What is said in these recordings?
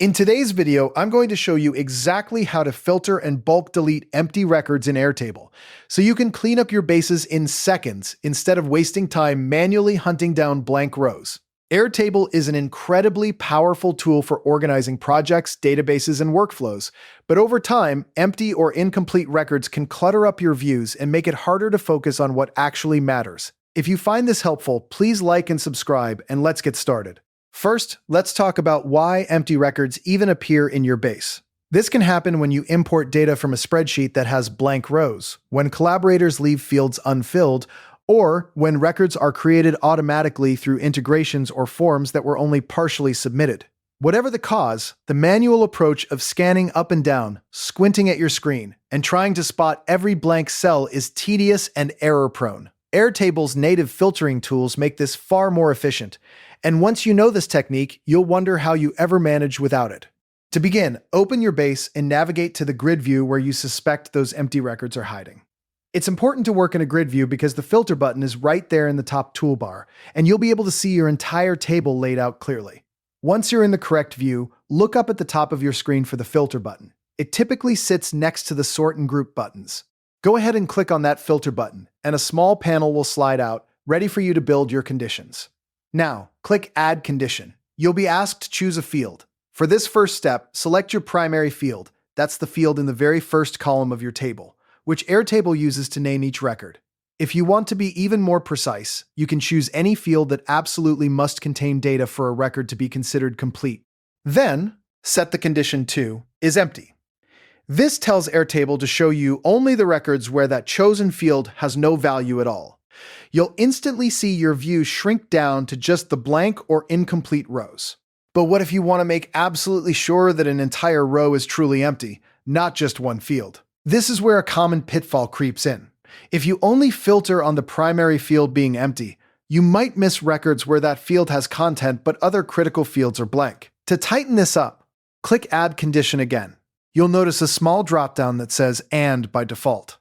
In today's video, I'm going to show you exactly how to filter and bulk delete empty records in Airtable, so you can clean up your bases in seconds instead of wasting time manually hunting down blank rows. Airtable is an incredibly powerful tool for organizing projects, databases, and workflows, but over time, empty or incomplete records can clutter up your views and make it harder to focus on what actually matters. If you find this helpful, please like and subscribe, and let's get started. First, let's talk about why empty records even appear in your base. This can happen when you import data from a spreadsheet that has blank rows, when collaborators leave fields unfilled, or when records are created automatically through integrations or forms that were only partially submitted. Whatever the cause, the manual approach of scanning up and down, squinting at your screen, and trying to spot every blank cell is tedious and error-prone. Airtable's native filtering tools make this far more efficient, and once you know this technique, you'll wonder how you ever manage without it. To begin, open your base and navigate to the grid view where you suspect those empty records are hiding. It's important to work in a grid view because the filter button is right there in the top toolbar, and you'll be able to see your entire table laid out clearly. Once you're in the correct view, look up at the top of your screen for the filter button. It typically sits next to the sort and group buttons. Go ahead and click on that filter button, and a small panel will slide out, ready for you to build your conditions. Now, click Add Condition. You'll be asked to choose a field. For this first step, select your primary field. That's the field in the very first column of your table, which Airtable uses to name each record. If you want to be even more precise, you can choose any field that absolutely must contain data for a record to be considered complete. Then, set the condition to is empty. This tells Airtable to show you only the records where that chosen field has no value at all. You'll instantly see your view shrink down to just the blank or incomplete rows. But what if you want to make absolutely sure that an entire row is truly empty, not just one field? This is where a common pitfall creeps in. If you only filter on the primary field being empty, you might miss records where that field has content but other critical fields are blank. To tighten this up, click Add Condition again. You'll notice a small dropdown that says AND by default.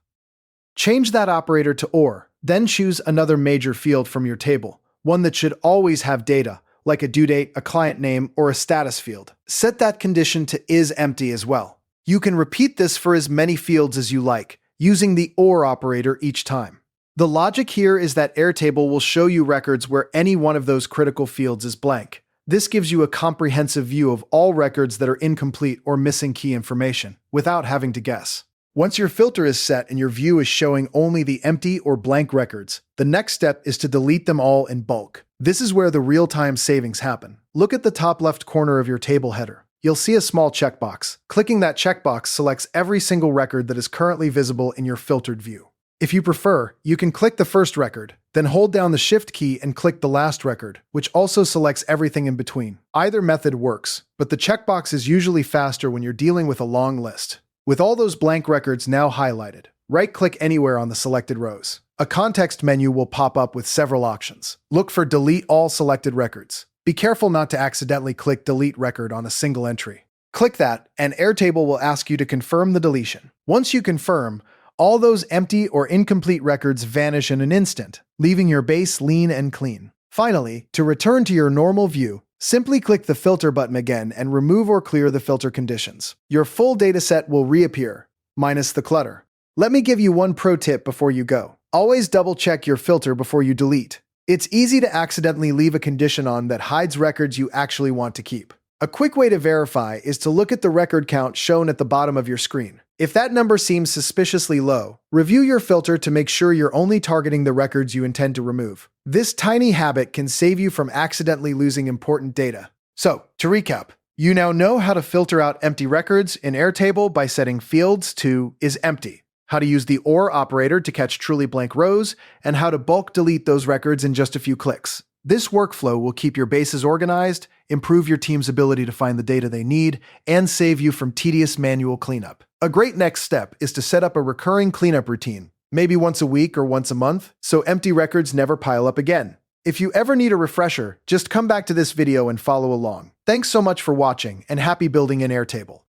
Change that operator to OR, then choose another major field from your table, one that should always have data, like a due date, a client name, or a status field. Set that condition to is empty as well. You can repeat this for as many fields as you like, using the OR operator each time. The logic here is that Airtable will show you records where any one of those critical fields is blank. This gives you a comprehensive view of all records that are incomplete or missing key information, without having to guess. Once your filter is set and your view is showing only the empty or blank records, the next step is to delete them all in bulk. This is where the real-time savings happen. Look at the top left corner of your table header. You'll see a small checkbox. Clicking that checkbox selects every single record that is currently visible in your filtered view. If you prefer, you can click the first record, then hold down the Shift key and click the last record, which also selects everything in between. Either method works, but the checkbox is usually faster when you're dealing with a long list. With all those blank records now highlighted, right-click anywhere on the selected rows. A context menu will pop up with several options. Look for Delete All Selected Records. Be careful not to accidentally click Delete Record on a single entry. Click that, and Airtable will ask you to confirm the deletion. Once you confirm, all those empty or incomplete records vanish in an instant, leaving your base lean and clean. Finally, to return to your normal view, simply click the filter button again and remove or clear the filter conditions. Your full dataset will reappear, minus the clutter. Let me give you one pro tip before you go. Always double-check your filter before you delete. It's easy to accidentally leave a condition on that hides records you actually want to keep. A quick way to verify is to look at the record count shown at the bottom of your screen. If that number seems suspiciously low, review your filter to make sure you're only targeting the records you intend to remove. This tiny habit can save you from accidentally losing important data. So, to recap, you now know how to filter out empty records in Airtable by setting fields to is empty, how to use the OR operator to catch truly blank rows, and how to bulk delete those records in just a few clicks. This workflow will keep your bases organized, improve your team's ability to find the data they need, and save you from tedious manual cleanup. A great next step is to set up a recurring cleanup routine, maybe once a week or once a month, so empty records never pile up again. If you ever need a refresher, just come back to this video and follow along. Thanks so much for watching, and happy building in Airtable.